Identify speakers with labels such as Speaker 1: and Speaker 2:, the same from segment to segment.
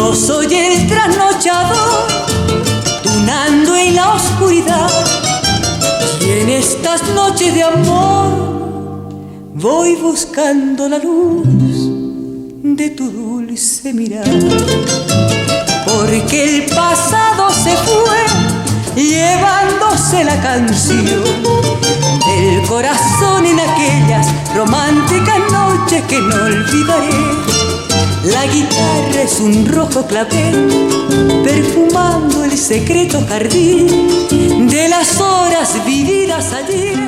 Speaker 1: Yo soy el trasnochador, tunando en la oscuridad, y en estas noches de amor voy buscando la luz de tu dulce mirada. Porque el pasado se fue llevándose la canción del corazón en aquellas románticas noches que no olvidaré. La guitarra es un rojo clavel perfumando el secreto jardín de las horas vividas ayer.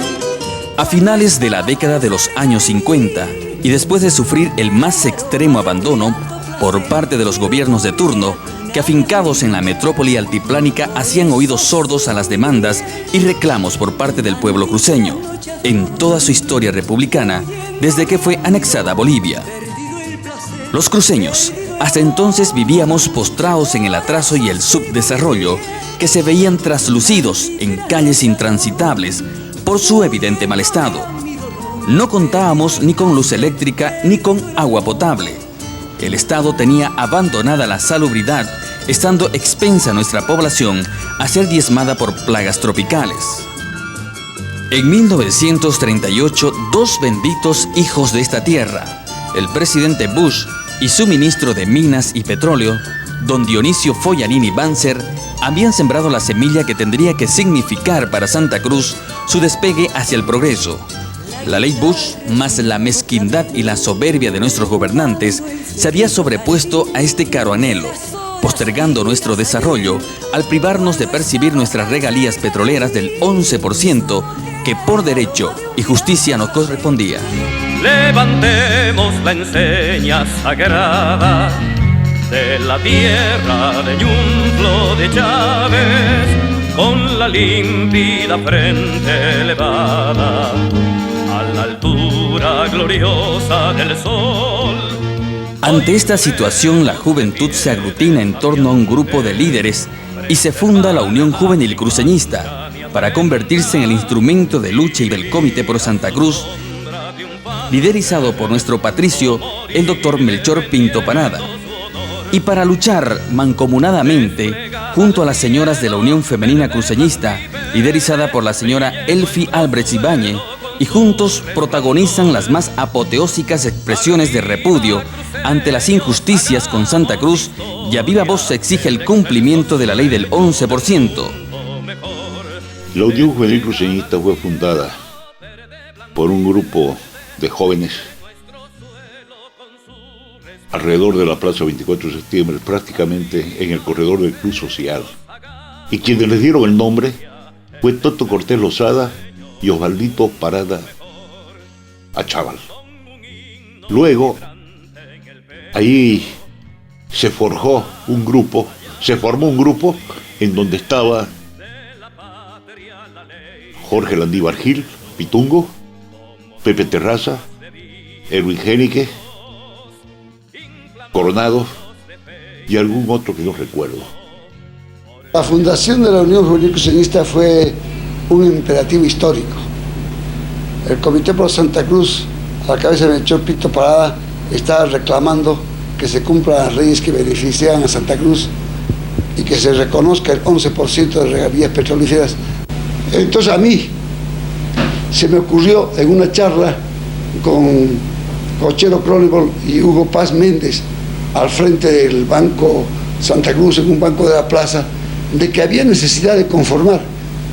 Speaker 2: A finales de la década de los años 50 y después de sufrir el más extremo abandono por parte de los gobiernos de turno, que afincados en la metrópoli altiplánica hacían oídos sordos a las demandas y reclamos por parte del pueblo cruceño, en toda su historia republicana, desde que fue anexada a Bolivia. Los cruceños hasta entonces vivíamos postrados en el atraso y el subdesarrollo que se veían traslucidos en calles intransitables por su evidente mal estado. No contábamos ni con luz eléctrica ni con agua potable. El Estado tenía abandonada la salubridad, estando expensa nuestra población a ser diezmada por plagas tropicales. En 1938, dos benditos hijos de esta tierra, el presidente Bush y su ministro de Minas y Petróleo, don Dionisio Foyanini Banzer, habían sembrado la semilla que tendría que significar para Santa Cruz su despegue hacia el progreso. La ley Bush, más la mezquindad y la soberbia de nuestros gobernantes, se había sobrepuesto a este caro anhelo, postergando nuestro desarrollo al privarnos de percibir nuestras regalías petroleras del 11% que por derecho y justicia nos correspondía.
Speaker 3: Levantemos la enseña sagrada de la tierra de Ñunclo de Chávez, con la límpida frente elevada a la altura gloriosa del sol.
Speaker 2: Ante esta situación, la juventud se aglutina en torno a un grupo de líderes y se funda la Unión Juvenil Cruceñista para convertirse en el instrumento de lucha y del Comité por Santa Cruz, liderizado por nuestro patricio, el doctor Melchor Pinto Parada, y para luchar mancomunadamente junto a las señoras de la Unión Femenina Cruceñista, liderizada por la señora Elfi Albrecht Ibáñez, y juntos protagonizan las más apoteósicas expresiones de repudio ante las injusticias con Santa Cruz, y a viva voz se exige el cumplimiento de la ley del 11%.
Speaker 4: La Unión Juvenil Cruceñista fue fundada por un grupo de jóvenes alrededor de la Plaza 24 de septiembre, prácticamente en el corredor del Club Social. Y quienes les dieron el nombre fue Toto Cortés Lozada y Osvaldito Parada Achával. Luego, ahí se formó un grupo en donde estaba Jorge Landívar Gil, Pitungo, Pepe Terraza, Erwin Génique, Coronado y algún otro que no recuerdo.
Speaker 5: La fundación de la Unión Juvenil Cruceñista fue un imperativo histórico. El Comité por Santa Cruz, a la cabeza de Melchor Pinto Parada, estaba reclamando que se cumplan las leyes que beneficiaban a Santa Cruz y que se reconozca el 11% de regalías petrolíferas. Entonces a mí se me ocurrió en una charla con Cochero Cronenberg y Hugo Paz Méndez al frente del Banco Santa Cruz, en un banco de la plaza, de que había necesidad de conformar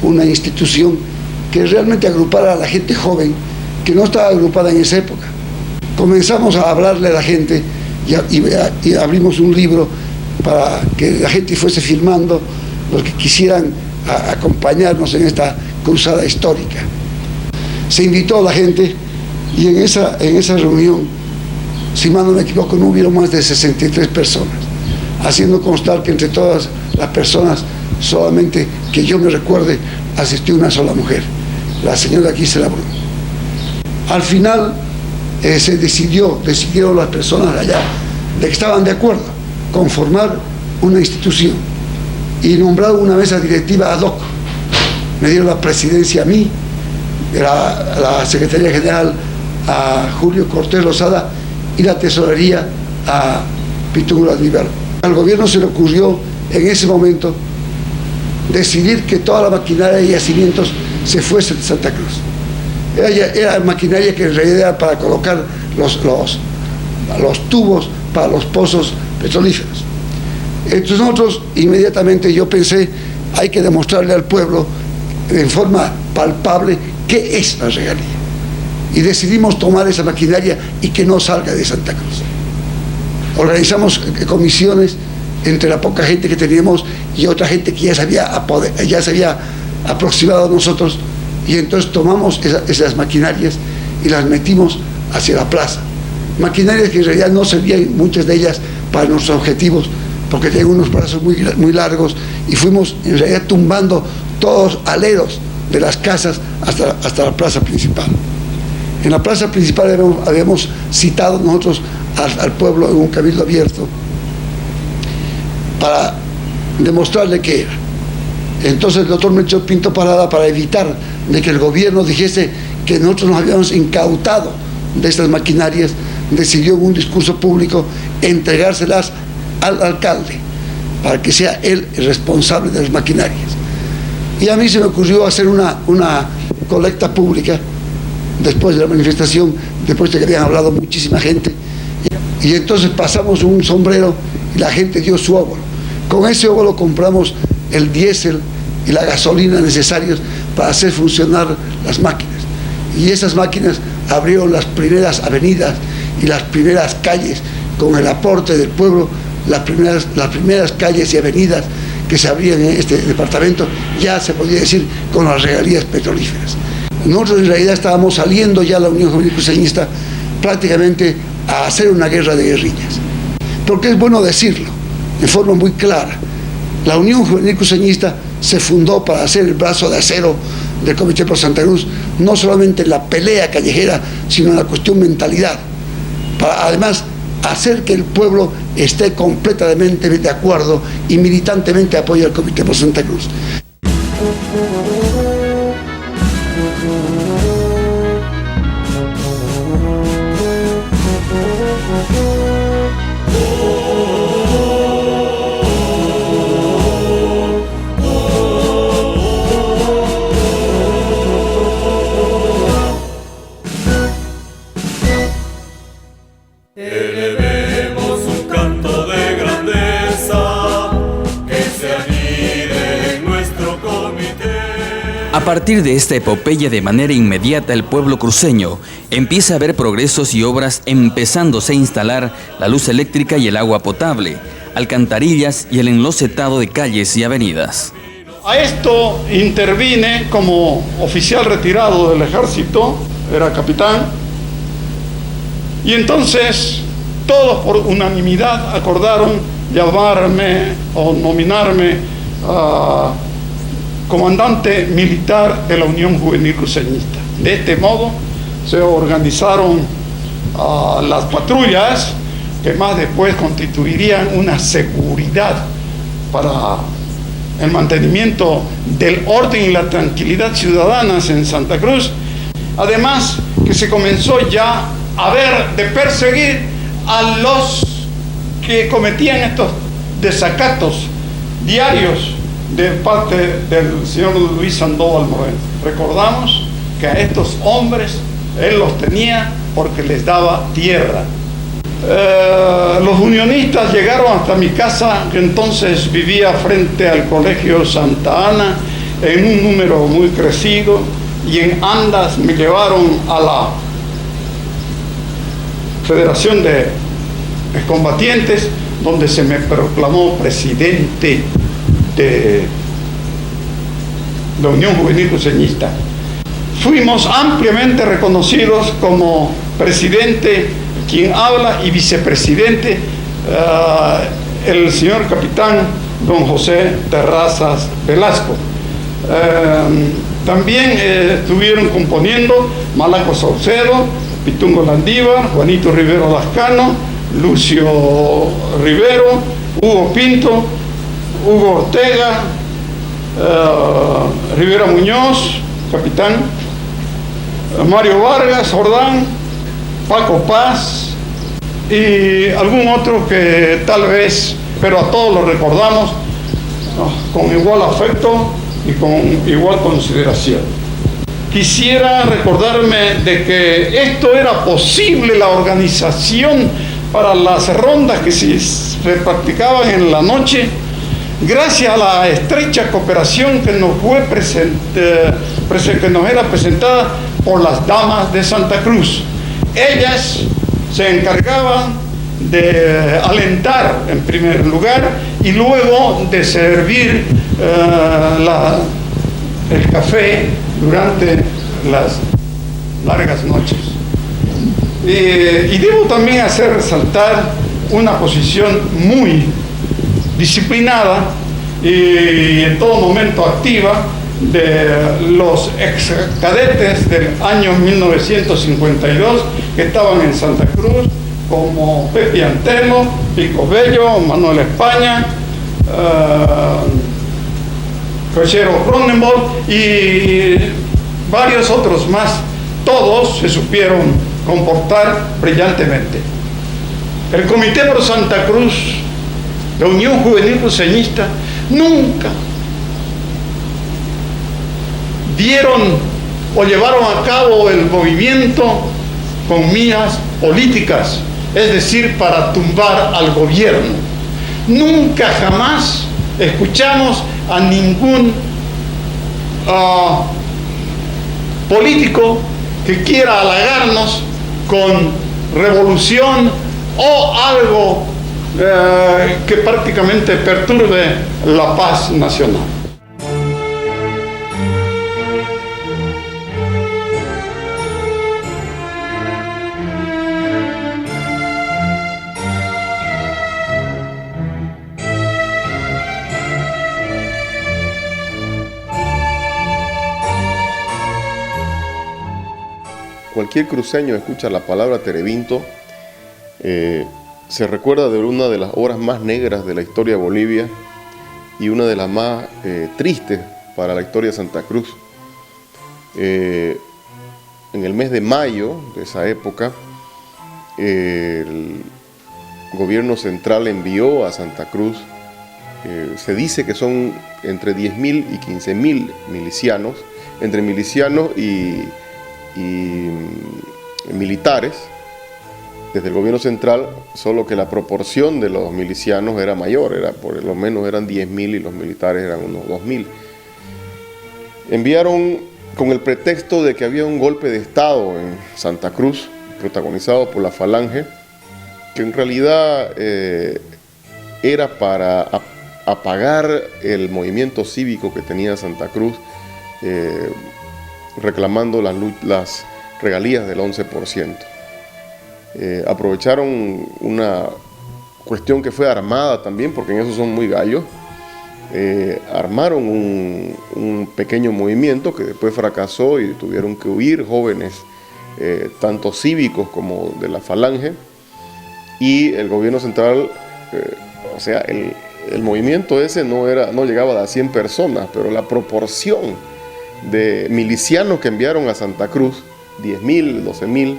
Speaker 5: una institución que realmente agrupara a la gente joven que no estaba agrupada en esa época. Comenzamos a hablarle a la gente y abrimos un libro para que la gente fuese firmando los que quisieran acompañarnos en esta cruzada histórica. Se invitó a la gente y en esa reunión, si mal no me equivoco, no hubieron más de 63 personas, haciendo constar que entre todas las personas, solamente que yo me recuerde, asistió una sola mujer, la señora Gisela Brun. Al final decidieron las personas de allá de que estaban de acuerdo con formar una institución y nombrar una mesa directiva ad hoc. Me dieron la presidencia a mí, la Secretaría General a Julio Cortés Lozada y la tesorería a Pitungo Landívar Al gobierno se le ocurrió en ese momento decidir que toda la maquinaria de yacimientos se fuese de Santa Cruz. Era maquinaria que en realidad era para colocar los tubos para los pozos petrolíferos. Entonces nosotros inmediatamente yo pensé, hay que demostrarle al pueblo en forma palpable qué es la regalía. Y decidimos tomar esa maquinaria y que no salga de Santa Cruz. Organizamos comisiones entre la poca gente que teníamos y otra gente que ya se había aproximado a nosotros, y entonces tomamos esas maquinarias y las metimos hacia la plaza. Maquinarias que en realidad no servían, muchas de ellas, para nuestros objetivos, porque tenían unos brazos muy largos, y fuimos en realidad tumbando todos los aleros de las casas hasta la plaza principal. En la plaza principal habíamos citado nosotros al pueblo en un cabildo abierto para demostrarle qué era. Entonces el doctor Melchor Pinto Parada, para evitar de que el gobierno dijese que nosotros nos habíamos incautado de estas maquinarias, decidió en un discurso público entregárselas al alcalde para que sea él el responsable de las maquinarias. Y a mí se me ocurrió hacer una colecta pública después de la manifestación, después de que habían hablado muchísima gente, y entonces pasamos un sombrero y la gente dio su óvulo. Con ese óvulo compramos el diésel y la gasolina necesarios para hacer funcionar las máquinas, y esas máquinas abrieron las primeras avenidas y las primeras calles con el aporte del pueblo. Las primeras calles y avenidas que se abrían en este departamento, ya se podía decir, con las regalías petrolíferas. Nosotros en realidad estábamos saliendo ya, la Unión Juvenil Cruceñista, prácticamente a hacer una guerra de guerrillas. Porque es bueno decirlo en forma muy clara: la Unión Juvenil Cruceñista se fundó para hacer el brazo de acero del Comité Pro Santa Cruz, no solamente en la pelea callejera, sino en la cuestión mentalidad, para además hacer que el pueblo esté completamente de acuerdo y militantemente apoye al Comité Pro Santa Cruz.
Speaker 6: Elevemos un canto de grandeza que se anide en nuestro comité.
Speaker 2: A partir de esta epopeya, de manera inmediata el pueblo cruceño empieza a ver progresos y obras, empezándose a instalar la luz eléctrica y el agua potable, alcantarillas y el enlocetado de calles y avenidas.
Speaker 7: A esto intervine como oficial retirado del ejército, era capitán, y entonces todos por unanimidad acordaron llamarme o nominarme comandante militar de la Unión Juvenil Cruceñista. De este modo se organizaron las patrullas que más después constituirían una seguridad para el mantenimiento del orden y la tranquilidad ciudadanas en Santa Cruz. Además que se comenzó ya a ver de perseguir a los que cometían estos desacatos diarios de parte del señor Luis Sandoval Moreno. Recordamos que a estos hombres él los tenía porque les daba tierra. Los unionistas llegaron hasta mi casa, que entonces vivía frente al Colegio Santa Ana, en un número muy crecido, y en andas me llevaron a la Federación de Combatientes, donde se me proclamó presidente de la Unión Juvenil Cruceñista. Fuimos ampliamente reconocidos como presidente, quien habla, y vicepresidente, el señor capitán don José Terrazas Velasco. También estuvieron componiendo Malaco Saucedo, Pitungo Landívar, Juanito Rivero Lascano, Lucio Rivero, Hugo Pinto, Hugo Ortega, Rivera Muñoz, capitán, Mario Vargas, Jordán, Paco Paz y algún otro que tal vez pero a todos los recordamos con igual afecto y con igual consideración. Quisiera recordarme de que esto era posible, la organización para las rondas que se practicaban en la noche, gracias a la estrecha cooperación que nos era presentada por las damas de Santa Cruz. Ellas se encargaban de alentar en primer lugar y luego de servir el café durante las largas noches. Y debo también hacer resaltar una posición muy disciplinada y en todo momento activa de los ex cadetes del año 1952 que estaban en Santa Cruz, como Pepe Antelo, Pico Bello, Manuel España, Rochero Cronenberg y varios otros más. Todos se supieron comportar brillantemente. El Comité Pro Santa Cruz, la Unión Juvenil Cruceñista, nunca dieron o llevaron a cabo el movimiento con miras políticas, es decir, para tumbar al gobierno. Nunca jamás escuchamos a ningún político que quiera halagarnos con revolución o algo que prácticamente perturbe la paz nacional.
Speaker 8: Cualquier cruceño escucha la palabra Terebinto, se recuerda de una de las obras más negras de la historia de Bolivia y una de las más tristes para la historia de Santa Cruz. En el mes de mayo de esa época, el gobierno central envió a Santa Cruz, se dice que son entre 10.000 y 15.000 milicianos, entre milicianos y militares desde el gobierno central, solo que la proporción de los milicianos era mayor, por lo menos eran 10.000 y los militares eran unos 2.000. Enviaron con el pretexto de que había un golpe de Estado en Santa Cruz, protagonizado por la Falange, que en realidad era para apagar el movimiento cívico que tenía Santa Cruz, reclamando las regalías del 11%. Aprovecharon una cuestión que fue armada también, porque en eso son muy gallos. Armaron un pequeño movimiento que después fracasó y tuvieron que huir jóvenes, tanto cívicos como de la Falange, y el gobierno central, o sea, el movimiento ese no llegaba a 100 personas, pero la proporción de milicianos que enviaron a Santa Cruz, 10.000, 12.000,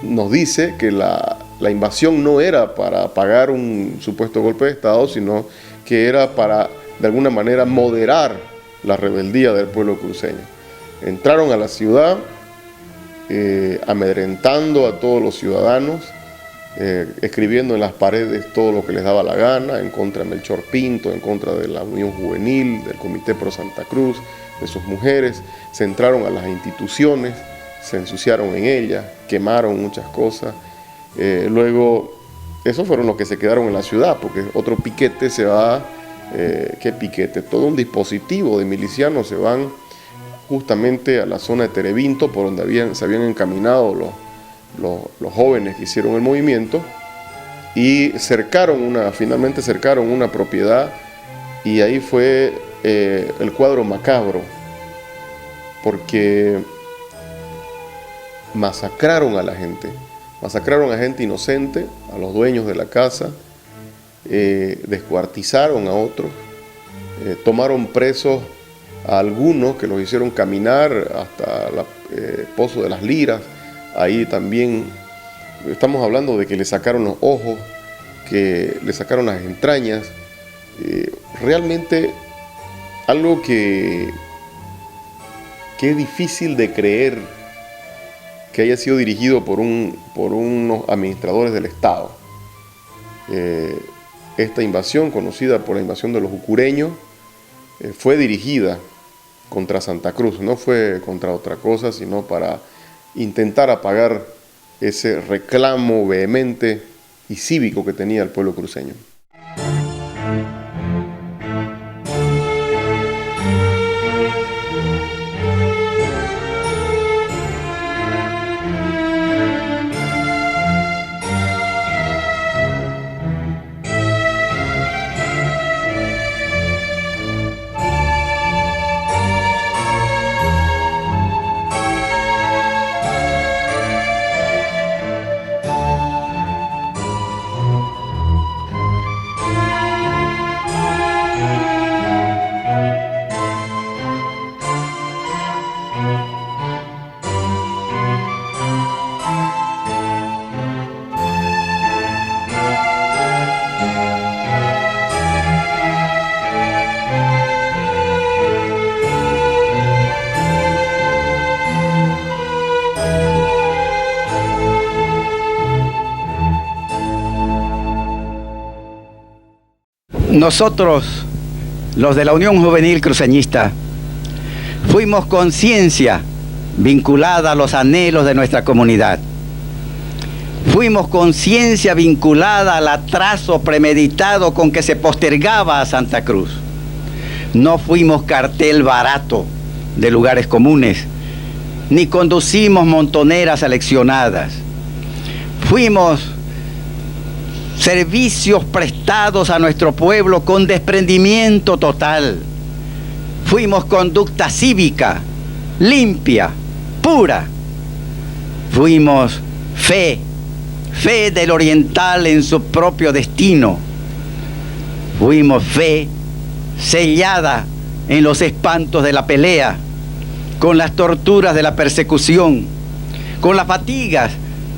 Speaker 8: nos dice que la invasión no era para apagar un supuesto golpe de Estado, sino que era para, de alguna manera, moderar la rebeldía del pueblo cruceño. Entraron a la ciudad, amedrentando a todos los ciudadanos, escribiendo en las paredes todo lo que les daba la gana, en contra de Melchor Pinto, en contra de la Unión Juvenil, del Comité Pro Santa Cruz, de sus mujeres. Se entraron a las instituciones, se ensuciaron en ellas, quemaron muchas cosas. Luego, esos fueron los que se quedaron en la ciudad, porque otro piquete se va, ¿qué piquete? Todo un dispositivo de milicianos se van justamente a la zona de Terebinto, por donde se habían encaminado los jóvenes que hicieron el movimiento, y finalmente cercaron una propiedad, y ahí fue el cuadro macabro, porque masacraron a la gente inocente, a los dueños de la casa, descuartizaron a otros, tomaron presos a algunos que los hicieron caminar hasta el Pozo de las Liras. Ahí también estamos hablando de que le sacaron los ojos que le sacaron las entrañas. Realmente algo que es difícil de creer que haya sido dirigido por unos administradores del Estado. Esta invasión, conocida por la invasión de los ucureños, fue dirigida contra Santa Cruz, no fue contra otra cosa, sino para intentar apagar ese reclamo vehemente y cívico que tenía el pueblo cruceño.
Speaker 9: Nosotros, los de la Unión Juvenil Cruceñista, fuimos conciencia vinculada a los anhelos de nuestra comunidad. Fuimos conciencia vinculada al atraso premeditado con que se postergaba a Santa Cruz. No fuimos cartel barato de lugares comunes, ni conducimos montoneras aleccionadas. Fuimos servicios prestados a nuestro pueblo con desprendimiento total. Fuimos conducta cívica, limpia, pura. Fuimos fe del oriental en su propio destino. Fuimos fe sellada en los espantos de la pelea, con las torturas de la persecución, con las fatigas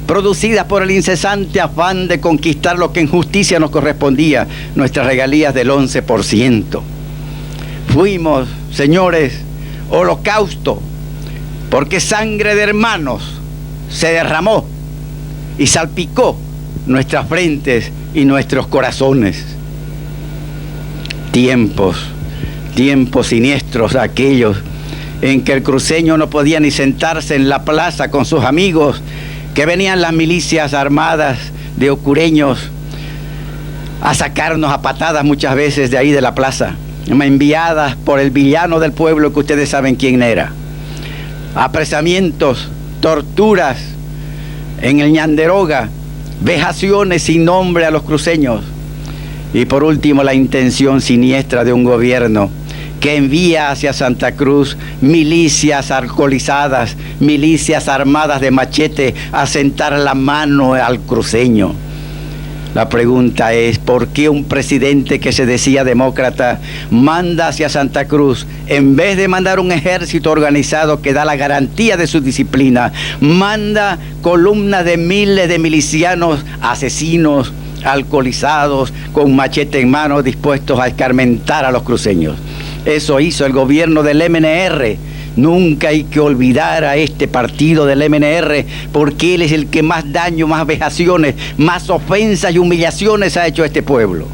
Speaker 9: producidas por el incesante afán de conquistar lo que en justicia nos correspondía, nuestras regalías del 11%. Fuimos, señores, holocausto, porque sangre de hermanos se derramó y salpicó nuestras frentes y nuestros corazones. Tiempos siniestros aquellos en que el cruceño no podía ni sentarse en la plaza con sus amigos, que venían las milicias armadas de ocureños a sacarnos a patadas muchas veces de ahí de la plaza, enviadas por el villano del pueblo que ustedes saben quién era. Apresamientos, torturas en el Ñanderoga, vejaciones sin nombre a los cruceños. Y por último, la intención siniestra de un gobierno que envía hacia Santa Cruz milicias alcoholizadas, milicias armadas de machete a sentar la mano al cruceño. La pregunta es, ¿por qué un presidente que se decía demócrata manda hacia Santa Cruz, en vez de mandar un ejército organizado que da la garantía de su disciplina, manda columnas de miles de milicianos asesinos, alcoholizados, con machete en mano, dispuestos a escarmentar a los cruceños? Eso hizo el gobierno del MNR. Nunca hay que olvidar a este partido del MNR, porque él es el que más daño, más vejaciones, más ofensas y humillaciones ha hecho a este pueblo.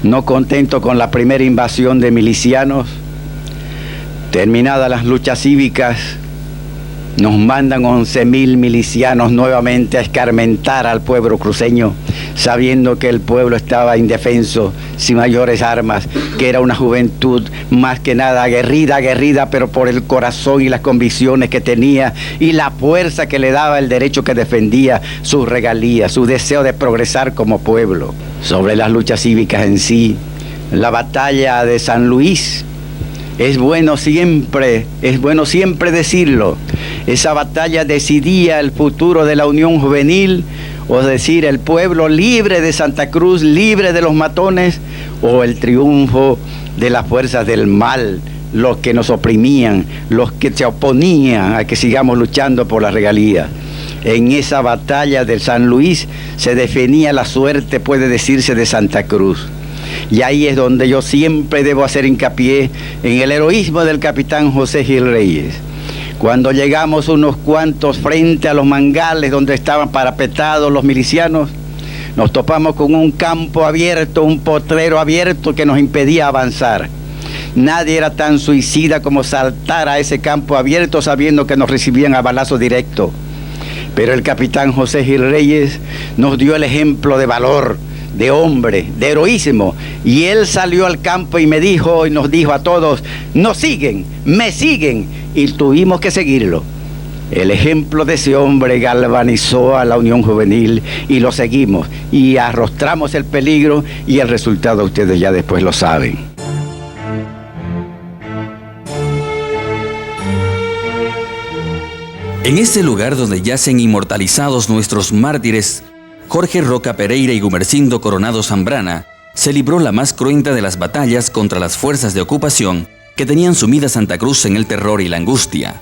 Speaker 9: No contento con la primera invasión de milicianos, terminadas las luchas cívicas, nos mandan 11.000 milicianos nuevamente a escarmentar al pueblo cruceño, sabiendo que el pueblo estaba indefenso, sin mayores armas, que era una juventud más que nada aguerrida, pero por el corazón y las convicciones que tenía y la fuerza que le daba el derecho que defendía, sus regalías, su deseo de progresar como pueblo. Sobre las luchas cívicas en sí, la batalla de San Luis, es bueno siempre decirlo. Esa batalla decidía el futuro de la Unión Juvenil, o decir, el pueblo libre de Santa Cruz, libre de los matones, o el triunfo de las fuerzas del mal, los que nos oprimían, los que se oponían a que sigamos luchando por las regalías. En esa batalla del San Luis se definía la suerte, puede decirse, de Santa Cruz. Y ahí es donde yo siempre debo hacer hincapié en el heroísmo del capitán José Gil Reyes. Cuando llegamos unos cuantos frente a los mangales donde estaban parapetados los milicianos, nos topamos con un campo abierto, un potrero abierto que nos impedía avanzar. Nadie era tan suicida como saltar a ese campo abierto sabiendo que nos recibían a balazo directo. Pero el capitán José Gil Reyes nos dio el ejemplo de valor, de hombre, de heroísmo. Y él salió al campo y nos dijo a todos: nos siguen, me siguen. Y tuvimos que seguirlo. El ejemplo de ese hombre galvanizó a la Unión Juvenil y lo seguimos. Y arrostramos el peligro y el resultado ustedes ya después lo saben.
Speaker 2: En este lugar donde yacen inmortalizados nuestros mártires, Jorge Roca Pereira y Gumersindo Coronado Zambrana, se libró la más cruenta de las batallas contra las fuerzas de ocupación que tenían sumida Santa Cruz en el terror y la angustia.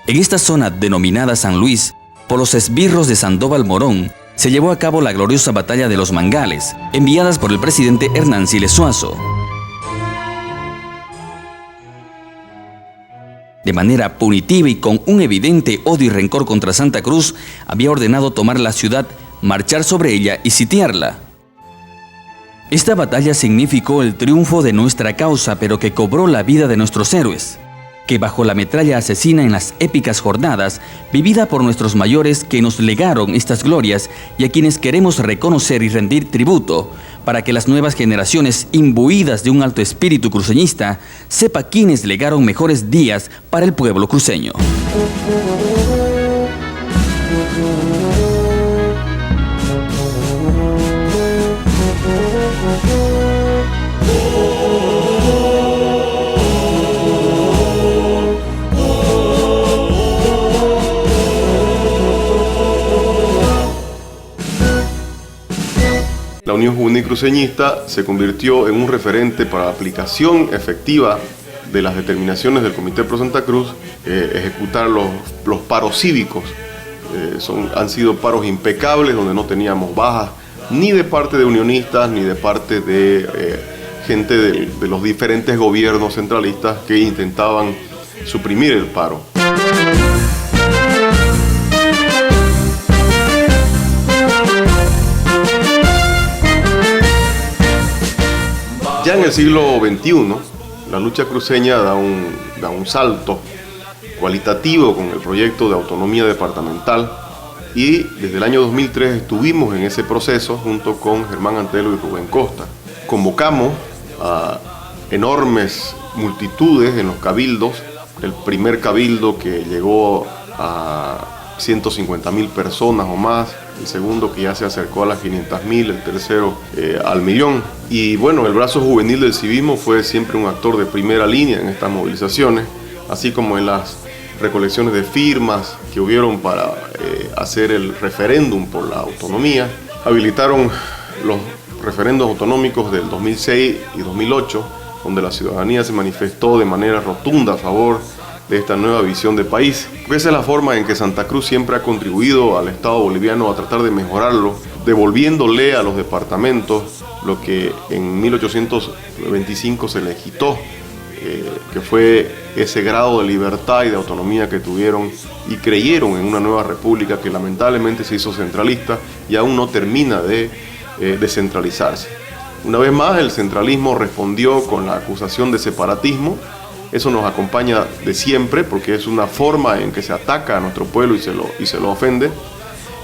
Speaker 2: En esta zona denominada San Luis, por los esbirros de Sandoval Morón, se llevó a cabo la gloriosa batalla de los Mangales, enviadas por el presidente Hernán Siles Suazo. De manera punitiva y con un evidente odio y rencor contra Santa Cruz, había ordenado tomar la ciudad, marchar sobre ella y sitiarla. Esta batalla significó el triunfo de nuestra causa, pero que cobró la vida de nuestros héroes, que bajo la metralla asesina en las épicas jornadas, vivida por nuestros mayores que nos legaron estas glorias y a quienes queremos reconocer y rendir tributo, para que las nuevas generaciones, imbuidas de un alto espíritu cruceñista, sepa quiénes legaron mejores días para el pueblo cruceño.
Speaker 8: La Unión Juvenil Cruceñista se convirtió en un referente para la aplicación efectiva de las determinaciones del Comité Pro Santa Cruz, ejecutar los paros cívicos. Han sido paros impecables donde no teníamos bajas ni de parte de unionistas ni de parte de gente de los diferentes gobiernos centralistas que intentaban suprimir el paro. Ya en el siglo XXI, la lucha cruceña da un salto cualitativo con el proyecto de autonomía departamental y desde el año 2003 estuvimos en ese proceso junto con Germán Antelo y Rubén Costa. Convocamos a enormes multitudes en los cabildos, el primer cabildo que llegó a 150.000 personas o más, el segundo que ya se acercó a las 500.000, el tercero al millón. Y bueno, el brazo juvenil del civismo fue siempre un actor de primera línea en estas movilizaciones, así como en las recolecciones de firmas que hubieron para hacer el referéndum por la autonomía. Habilitaron los referendos autonómicos del 2006 y 2008, donde la ciudadanía se manifestó de manera rotunda a favor de esta nueva visión de país. Esa es la forma en que Santa Cruz siempre ha contribuido al Estado boliviano a tratar de mejorarlo, devolviéndole a los departamentos lo que en 1825 se les quitó, que fue ese grado de libertad y de autonomía que tuvieron y creyeron en una nueva república que lamentablemente se hizo centralista y aún no termina de descentralizarse. Una vez más, el centralismo respondió con la acusación de separatismo. Eso nos acompaña de siempre porque es una forma en que se ataca a nuestro pueblo y se lo ofende,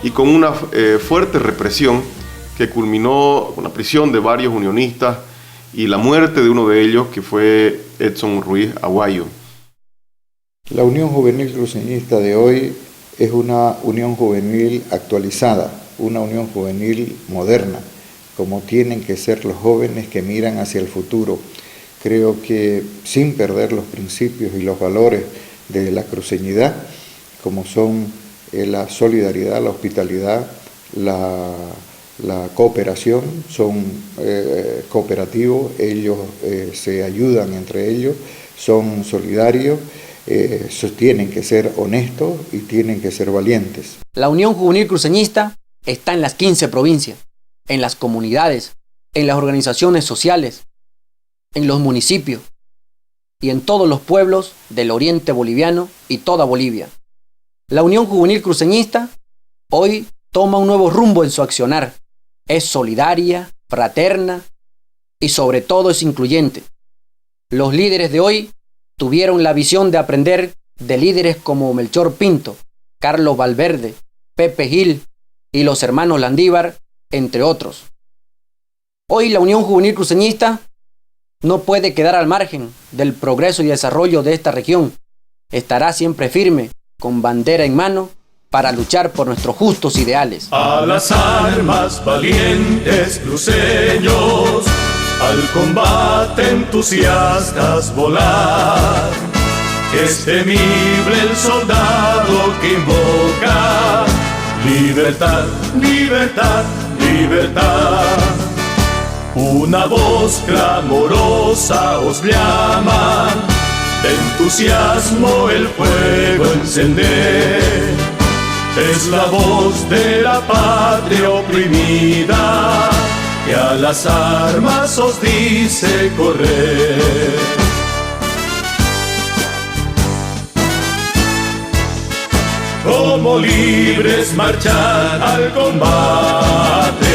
Speaker 8: y con una fuerte represión que culminó con la prisión de varios unionistas y la muerte de uno de ellos, que fue Edson Ruiz Aguayo.
Speaker 10: La Unión Juvenil Cruceñista de hoy es una unión juvenil actualizada, una unión juvenil moderna, como tienen que ser los jóvenes que miran hacia el futuro. Creo que sin perder los principios y los valores de la cruceñidad, como son la solidaridad, la hospitalidad, la cooperación, son cooperativos, ellos se ayudan entre ellos, son solidarios, tienen que ser honestos y tienen que ser valientes.
Speaker 11: La Unión Juvenil Cruceñista está en las 15 provincias, en las comunidades, en las organizaciones sociales, en los municipios y en todos los pueblos del oriente boliviano y toda Bolivia. La Unión Juvenil Cruceñista hoy toma un nuevo rumbo en su accionar. Es solidaria, fraterna y sobre todo es incluyente. Los líderes de hoy tuvieron la visión de aprender de líderes como Melchor Pinto, Carlos Valverde, Pepe Gil y los hermanos Landívar, entre otros. Hoy la Unión Juvenil Cruceñista no puede quedar al margen del progreso y desarrollo de esta región. Estará siempre firme, con bandera en mano, para luchar por nuestros justos ideales.
Speaker 6: A las armas, valientes cruceños, al combate entusiastas volar. Es temible el soldado que invoca libertad, libertad, libertad. Una voz clamorosa os llama, de entusiasmo el fuego encender. Es la voz de la patria oprimida, que a las armas os dice correr. Como libres marchar al combate,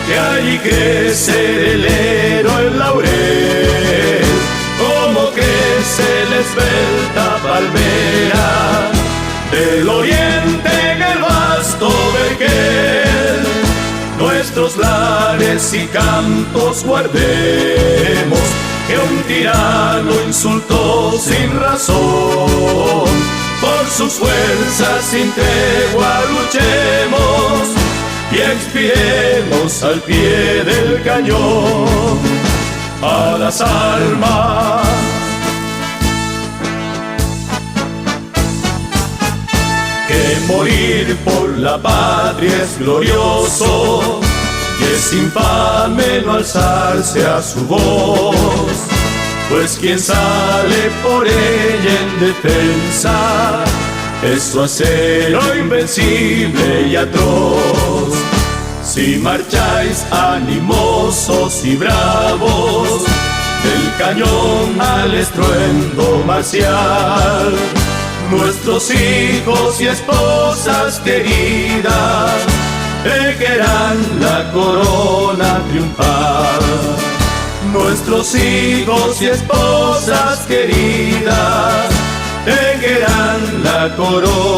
Speaker 6: que allí crece el héroe el laurel. Como crece la esbelta palmera del oriente en el vasto vergel. Nuestros lares y campos guardemos, que un tirano insultó sin razón. Por sus fuerzas sin tregua luchemos y expiremos al pie del cañón. A las armas. Que morir por la patria es glorioso y es infame no alzarse a su voz. Pues quien sale por ella en defensa es su acero invencible y atroz. Si marcháis animosos y bravos, del cañón al estruendo marcial, nuestros hijos y esposas queridas tejerán la corona triunfal. Nuestros hijos y esposas queridas tejerán la corona